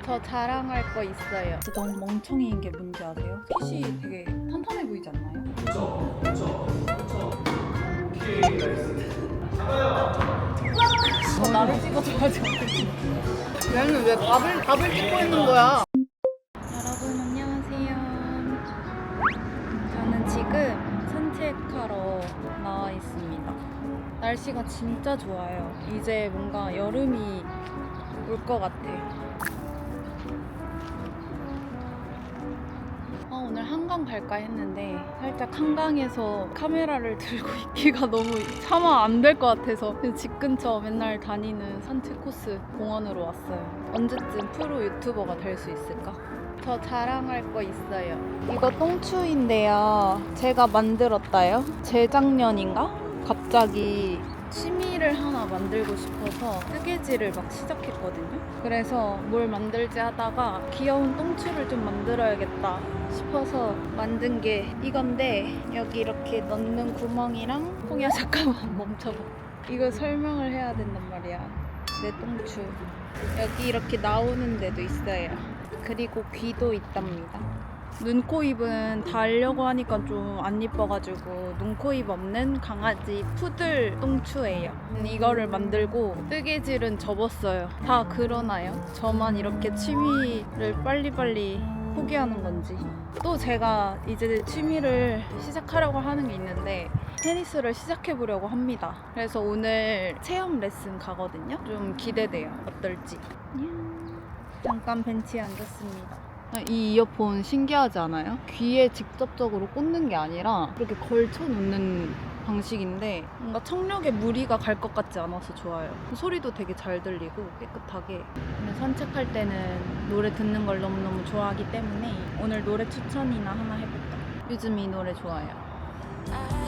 저 자랑할 거 있어요. 진짜 너무 멍청이인 게 뭔지 아세요? 핏이 되게 탄탄해 보이지 않나요? 오케이, 나이스. 나를 찍어줘야지. 얘는 왜 밥을 찍고 있는 거야? 여러분 안녕하세요. 저는 지금 산책하러 나와 있습니다. 날씨가 진짜 좋아요. 이제 뭔가 여름이 올 것 같아. 오늘 한강 갈까 했는데 살짝 한강에서 카메라를 들고 있기가 너무 차마 안 될 것 같아서 집 근처 맨날 다니는 산책 코스 공원으로 왔어요. 언제쯤 프로 유튜버가 될 수 있을까? 저 자랑할 거 있어요. 이거 똥추인데요. 제가 만들었다요. 재작년인가? 갑자기 취미를 하나 만들고 싶어서 뜨개질을 막 시작했거든요. 그래서 뭘 만들지 하다가 귀여운 똥추를 좀 만들어야겠다 싶어서 만든 게 이건데, 여기 이렇게 넣는 구멍이랑 홍이야 잠깐만 멈춰봐. 이거 설명을 해야 된단 말이야. 내 똥추 여기 이렇게 나오는 데도 있어요. 그리고 귀도 있답니다. 눈, 코, 입은 다 하려고 하니까 좀 안 이뻐가지고 눈, 코, 입 없는 강아지 푸들 똥추예요. 이거를 만들고 뜨개질은 접었어요. 다 그러나요? 저만 이렇게 취미를 빨리빨리 포기하는 건지. 또 제가 이제 취미를 시작하려고 하는 게 있는데 테니스를 시작해보려고 합니다. 그래서 오늘 체험 레슨 가거든요. 좀 기대돼요. 어떨지. 잠깐 벤치에 앉았습니다. 이 이어폰 신기하지 않아요? 귀에 직접적으로 꽂는 게 아니라 이렇게 걸쳐 놓는 방식인데 뭔가 청력에 무리가 갈 것 같지 않아서 좋아요. 소리도 되게 잘 들리고 깨끗하게. 오늘 산책할 때는 노래 듣는 걸 너무너무 좋아하기 때문에 오늘 노래 추천이나 하나 해볼까? 요즘 이 노래 좋아요.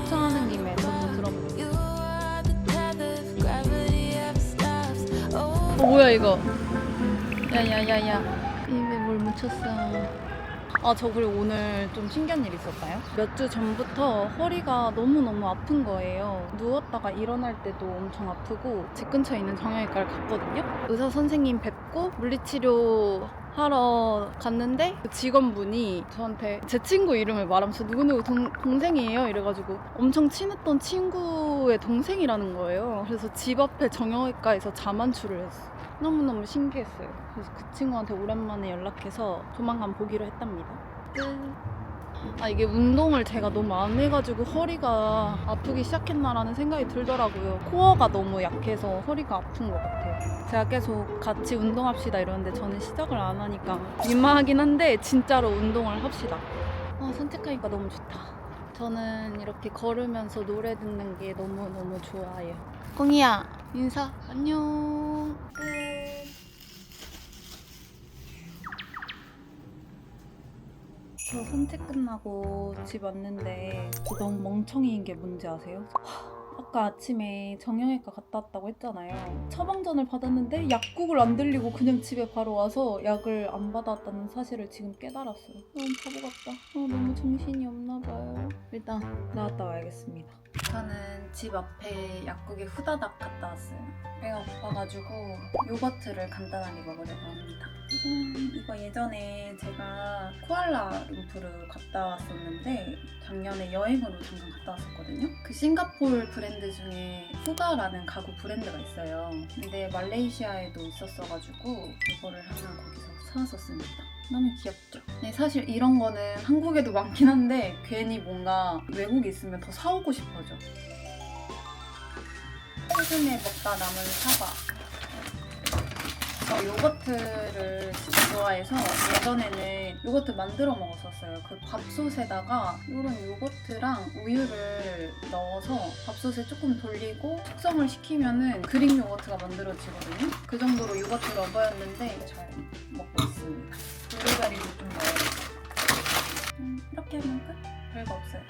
추천하는 김에 저도 들어볼게요. 뭐야 이거? 야야야야, 입에 뭘 묻혔어. 저 그리고 오늘 좀 신기한 일이 있었나요? 몇 주 전부터 허리가 너무너무 아픈 거예요. 누웠다가 일어날 때도 엄청 아프고 집 근처에 있는 정형외과를 갔거든요. 의사 선생님 뵙고 물리치료 하러 갔는데 그 직원분이 저한테 제 친구 이름을 말하면서 누구누구 동생이에요 이래가지고 엄청 친했던 친구의 동생이라는 거예요. 그래서 집 앞에 정형외과에서 자만추를 했어. 너무너무 신기했어요. 그래서 그 친구한테 오랜만에 연락해서 조만간 보기로 했답니다. 이게 운동을 제가 너무 안 해가지고 허리가 아프기 시작했나라는 생각이 들더라고요. 코어가 너무 약해서 허리가 아픈 것 같아요. 제가 계속 같이 운동합시다 이러는데 저는 시작을 안 하니까 민망하긴 한데 진짜로 운동을 합시다. 산책하니까 너무 좋다. 저는 이렇게 걸으면서 노래 듣는 게 너무너무 좋아요. 꽁이야 인사 안녕. 저 산책 끝나고 집 왔는데 너무 멍청이인 게 뭔지 아세요? 아까 아침에 정형외과 갔다 왔다고 했잖아요. 처방전을 받았는데 약국을 안 들리고 그냥 집에 바로 와서 약을 안 받았다는 사실을 지금 깨달았어요. 너무 바보 같다. 너무 정신이 없나 봐요. 일단 나갔다 와야겠습니다. 저는 집 앞에 약국에 후다닥 갔다 왔어요. 배가 고파가지고 요거트를 간단하게 먹으려고 합니다. 이거 예전에 제가 쿠알라룸푸르 갔다 왔었는데 작년에 여행으로 잠깐 갔다 왔었거든요. 그 싱가포르 브랜드 중에 후가라는 가구 브랜드가 있어요. 근데 말레이시아에도 있었어가지고 이거를 하나 거기서 사왔었습니다. 너무 귀엽죠? 네, 사실 이런 거는 한국에도 많긴 한데 괜히 뭔가 외국에 있으면 더 사오고 싶어져. 최근에 먹다 남은 사과. 요거트를 진짜 좋아해서 예전에는 요거트 만들어 먹었었어요. 그 밥솥에다가 이런 요거트랑 우유를 넣어서 밥솥에 조금 돌리고 숙성을 시키면은 그릭 요거트가 만들어지거든요. 그 정도로 요거트 러버였는데 잘 먹고 있습니다. 블루베리도 좀 넣어야겠다. 이렇게 하면 끝? 별거 없어요.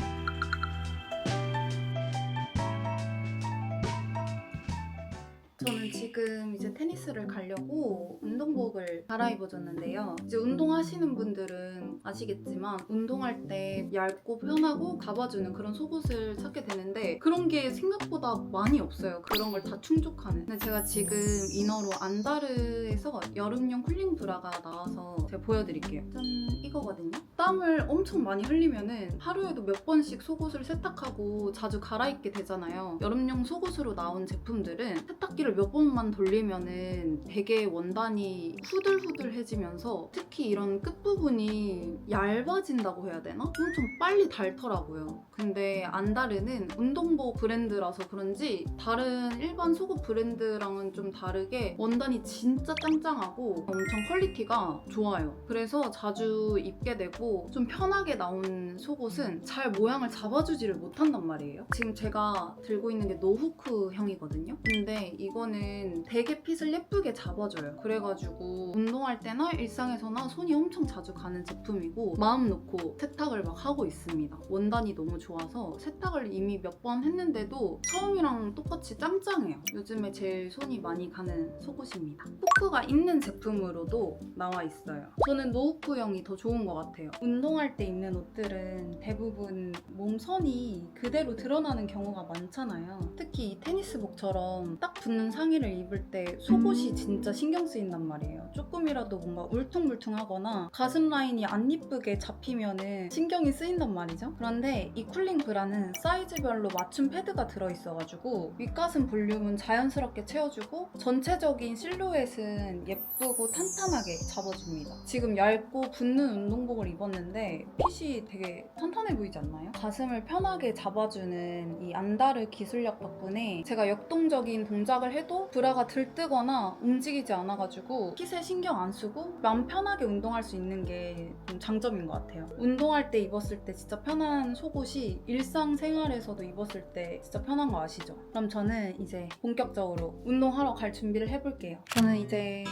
저는 지금 이제 테니스를 가려고 운동복을 갈아입어줬는데요. 이제 운동하시는 분들은 아시겠지만 운동할 때 얇고 편하고 가봐주는 그런 속옷을 찾게 되는데 그런 게 생각보다 많이 없어요. 그런 걸 다 충족하는. 근데 제가 지금 이너로 안다르에서 여름용 쿨링 브라가 나와서 제가 보여드릴게요. 짠! 이거거든요. 땀을 엄청 많이 흘리면은 하루에도 몇 번씩 속옷을 세탁하고 자주 갈아입게 되잖아요. 여름용 속옷으로 나온 제품들은 세탁기를 몇 번만 돌리면은 되게 원단이 후들후들해지면서 특히 이런 끝부분이 얇아진다고 해야 되나? 엄청 빨리 닳더라고요. 근데 안다르는 운동복 브랜드라서 그런지 다른 일반 속옷 브랜드랑은 좀 다르게 원단이 진짜 짱짱하고 엄청 퀄리티가 좋아요. 그래서 자주 입게 되고 좀 편하게 나온 속옷은 잘 모양을 잡아주지를 못한단 말이에요. 지금 제가 들고 있는 게 노후크형이거든요. 근데 이거는 되게 핏을 예쁘게 잡아줘요. 그래가지고 운동할 때나 일상에서나 손이 엄청 자주 가는 제품이고 마음 놓고 세탁을 막 하고 있습니다. 원단이 너무 좋아서 세탁을 이미 몇 번 했는데도 처음이랑 똑같이 짱짱해요. 요즘에 제일 손이 많이 가는 속옷입니다. 후크가 있는 제품으로도 나와 있어요. 저는 노후크형이 더 좋은 것 같아요. 운동할 때 입는 옷들은 대부분 몸선이 그대로 드러나는 경우가 많잖아요. 특히 이 테니스복처럼 딱 붙는 상의를 입을 때 속옷이 진짜 신경 쓰인단 말이에요. 조금이라도 뭔가 울퉁불퉁하거나 가슴 라인이 안 이쁘게 잡히면은 신경이 쓰인단 말이죠. 그런데 이 쿨링 브라는 사이즈별로 맞춤 패드가 들어있어가지고 윗가슴 볼륨은 자연스럽게 채워주고 전체적인 실루엣은 예쁘고 탄탄하게 잡아줍니다. 지금 얇고 붙는 운동복을 입었는데 핏이 되게 탄탄해 보이지 않나요? 가슴을 편하게 잡아주는 이 안다르 기술력 덕분에 제가 역동적인 동작을 해도 브라가 들뜨거나 움직이지 않아가지고 핏에 신경 안 쓰고 마음 편하게 운동할 수 있는 게 좀 장점인 것 같아요. 운동할 때 입었을 때 진짜 편한 속옷이 일상생활에서도 입었을 때 진짜 편한 거 아시죠? 그럼 저는 이제 본격적으로 운동하러 갈 준비를 해볼게요. 저는 이제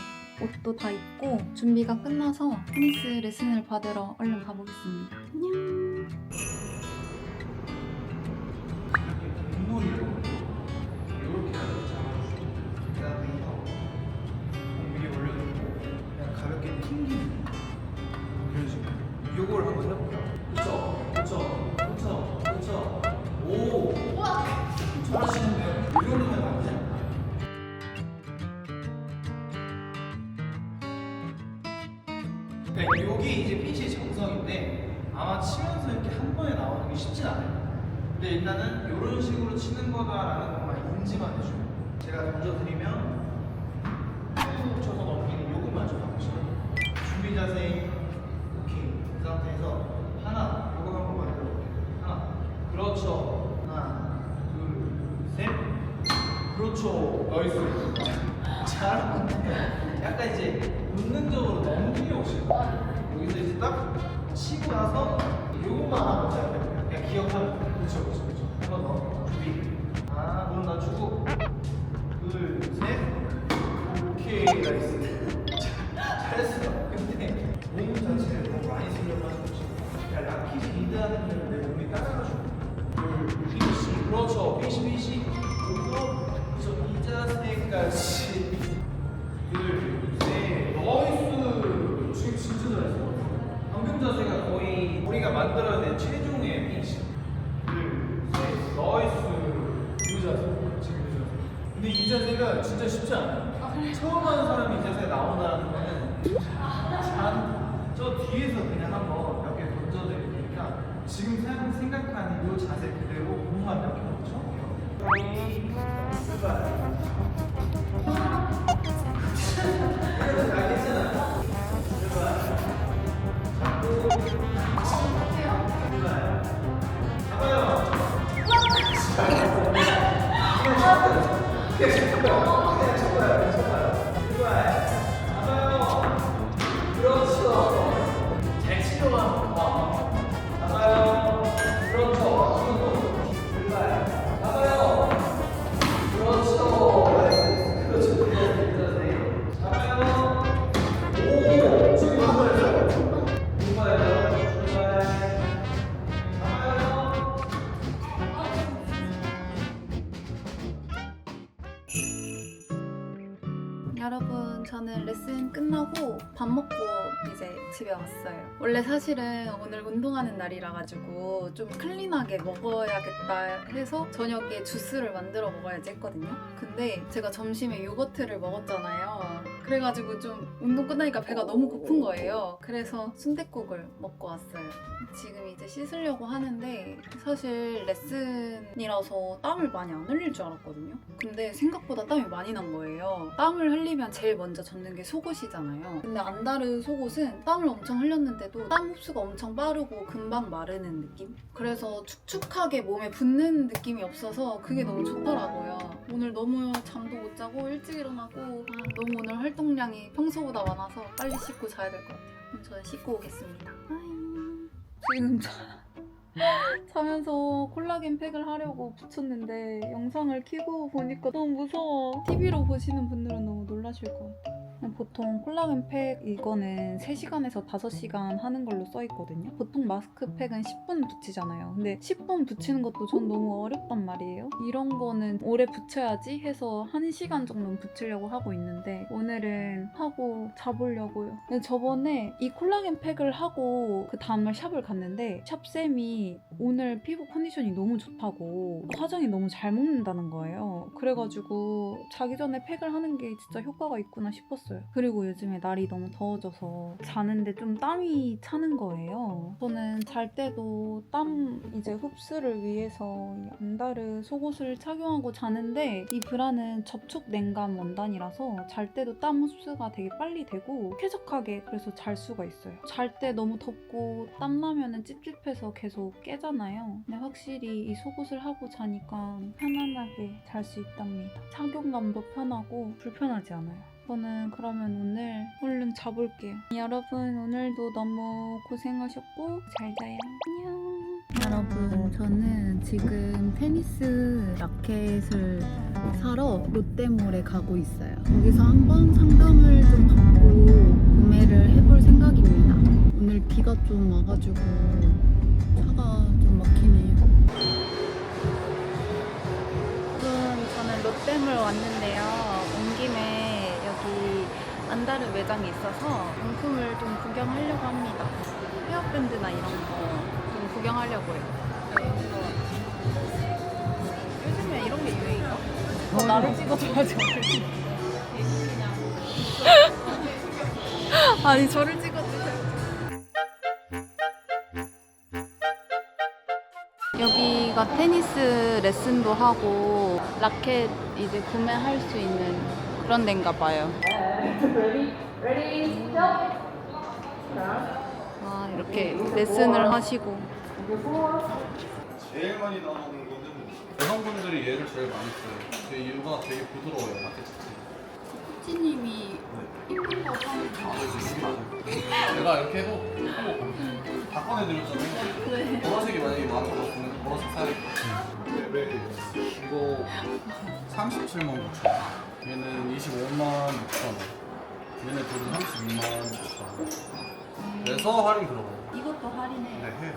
옷도 다 입고 준비가 끝나서 테니스 레슨을 받으러 얼른 가보겠습니다. 안녕. 운동이요. 이렇게 잡아주시고 그다음에 위에 올려놓고 그냥 가볍게 튕기는 이런 식으로. 요걸 한번 해볼까요? 그쵸. 오. 잘하시는데요? 이 정도면 나쁘지 않나? 그러니까 여기 이제 핏이 정석인데 아마 치면서 이렇게 한 번에 나오는 게 쉽지 않아요. 근데 일단은 이런 식으로 치는 거다라는 것만 인지만 해줘요. 제가 던져드리면 툭 쳐서 넘기는 요것만 좀 해보시면 준비 자세 오케이. 그 상태에서 하나 요거 한번 만들어볼게요. 하나 그렇죠. 하나 둘 셋 그렇죠. 나이스. 잘하는데 약간 이제 본능적으로 넘기려고 치는 거예요. 여기서 이제 딱 치고 나서 요것만 하고 시작해요. 그냥 기억하면 돼요. 그렇죠. 한 번 더. 준비. 하나, 몸 낮추고. 둘, 셋. 오케이, 나이스. 잘했어. 근데 몸 자체를 너무 많이 쓰려고 하지 마시고 그냥 라켓이 리드하는 대로 내 몸이 따라가죠. 둘, 피니시. 그렇죠. 피니시. 그렇죠. 이 자세까지. 둘, 셋. 나이스. 지금 진짜 잘했어. 방금 자세가 거의 우리가 만들어야 될 최종의 피니시. 둘, 셋. 나이스. 이 자세. 지금 이 자세. 근데 이 자세가 진짜 쉽지 않아요. 처음 하는 사람이 이 자세가 나온다는 거는 저 뒤에서 그냥 한번 몇 개 던져드릴 테니까 지금 생각하는 이 자세 그대로 몸만 몇개 넣죠. 출발. 알겠잖아. 출발. 잡고. 출발. 잡아요. 잘 치료만 나가요. 그렇죠. 출발. 나가요. 그렇죠. 나가요. 오, 지금 출발. 출발. 나가요. 저는 레슨 끝나고 밥 먹고 이제 집에 왔어요. 원래 사실은 오늘 운동하는 날이라 가지고 좀 클린하게 먹어야겠다 해서 저녁에 주스를 만들어 먹어야지 했거든요. 근데 제가 점심에 요거트를 먹었잖아요. 그래가지고 좀 운동 끝나니까 배가 너무 고픈 거예요. 그래서 순댓국을 먹고 왔어요. 지금 이제 씻으려고 하는데 사실 레슨이라서 땀을 많이 안 흘릴 줄 알았거든요. 근데 생각보다 땀이 많이 난 거예요. 땀을 흘리면 제일 먼저 젖는 게 속옷이잖아요. 근데 안다르 속옷은 땀을 엄청 흘렸는데도 땀 흡수가 엄청 빠르고 금방 마르는 느낌? 그래서 축축하게 몸에 붙는 느낌이 없어서 그게 너무 좋더라고요. 오늘 너무 잠도 못 자고 일찍 일어나고 너무 오늘 활동량이 평소보다 많아서 빨리 씻고 자야 될 것 같아요. 그럼 저는 씻고 오겠습니다. 지금 자면서 콜라겐 팩을 하려고 붙였는데 영상을 켜고 보니까 너무 무서워. TV로 보시는 분들은 너무 놀라실 것 같아요. 보통 콜라겐 팩 이거는 3시간에서 5시간 하는 걸로 써 있거든요. 보통 마스크팩은 10분 붙이잖아요. 근데 10분 붙이는 것도 전 너무 어렵단 말이에요. 이런 거는 오래 붙여야지 해서 1시간 정도는 붙이려고 하고 있는데 오늘은 하고 자보려고요. 근데 저번에 이 콜라겐 팩을 하고 그 다음날 샵을 갔는데 샵쌤이 오늘 피부 컨디션이 너무 좋다고 화장이 너무 잘 먹는다는 거예요. 그래가지고 자기 전에 팩을 하는 게 진짜 효과가 있구나 싶었어요. 그리고 요즘에 날이 너무 더워져서 자는데 좀 땀이 차는 거예요. 저는 잘 때도 땀 이제 흡수를 위해서 이 안다르 속옷을 착용하고 자는데 이 브라는 접촉 냉감 원단이라서 잘 때도 땀 흡수가 되게 빨리 되고 쾌적하게 그래서 잘 수가 있어요. 잘 때 너무 덥고 땀 나면은 찝찝해서 계속 깨잖아요. 근데 확실히 이 속옷을 하고 자니까 편안하게 잘 수 있답니다. 착용감도 편하고 불편하지 않아요. 저는 그러면 오늘 얼른 자볼게요. 여러분 오늘도 너무 고생하셨고 잘 자요. 안녕. 여러분 저는 지금 테니스 라켓을 사러 롯데몰에 가고 있어요. 거기서 한번 상담을 좀 받고 구매를 해볼 생각입니다. 오늘 비가 좀 와가지고 차가 좀 막히네요. 여러분 저는 롯데몰 왔는데요. 온 김에 여기 안다르 매장이 있어서 용품을 좀 구경하려고 합니다. 헤어밴드나 이런 거 좀 구경하려고요. 요즘에 이런 게 유행인가? 나를 찍어줘야지. 아니 저를 찍어주세요. 여기가 테니스 레슨도 하고 라켓 이제 구매할 수 있는 그런 데인가 봐요. 아, 이렇게 레슨을 하시고. 제일 많이 나오는 거는 여성분들이 얘를 제일 많이 써요. 그 이유가 되게 부드러워요, 라켓 자체가. 코치님이 이쁜 거 사면 제가 이렇게 해도 한번 다 꺼내드렸잖아요. 네. 보라색이 만약에 마음에 들었으면 보라색 사야겠다. 이거 37만 9천 원. 얘는 25만 6천 원. 얘네 둘은 32만 9천 원. 그래서 할인 들어가요. 이것도 할인해. 네, 해요.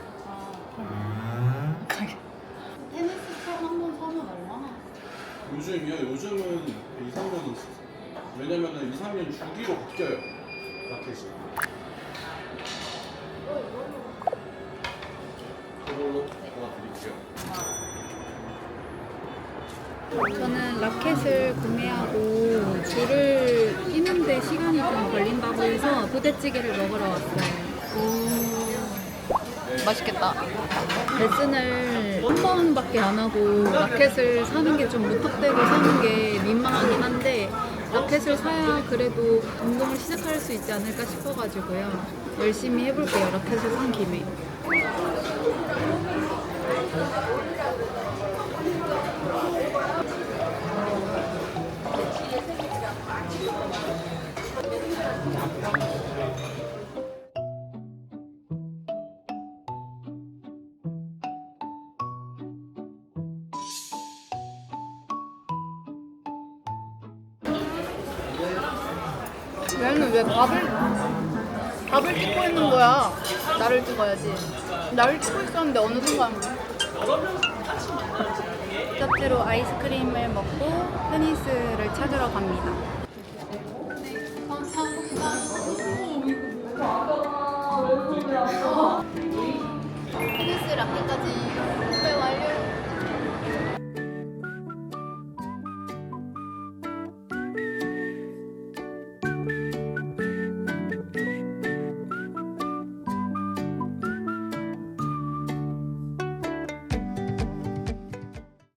테니스처럼 한번 사면 얼마나? 요즘은 2, 3년이 있어요. 왜냐면은 2, 3년 주기로 바뀌어요. 라켓이. 그걸로 도와드릴게요. 저는 라켓을 구매하고 줄을 끼는데 시간이 좀 걸린다고 해서 부대찌개를 먹으러 왔어요. 맛있겠다. 레슨을 한 번밖에 안 하고 라켓을 사는 게 좀 무턱대고 사는 게 민망하긴 한데 라켓을 사야 그래도 운동을 시작할 수 있지 않을까 싶어가지고요. 열심히 해볼게요. 라켓을 산 김에. 얘는 왜 밥을 찍고 있는 거야? 나를 찍어야지. 나를 찍고 있었는데 어느 순간 디저트로 아이스크림을 먹고 테니스를 찾으러 갑니다. 테니스 라켓까지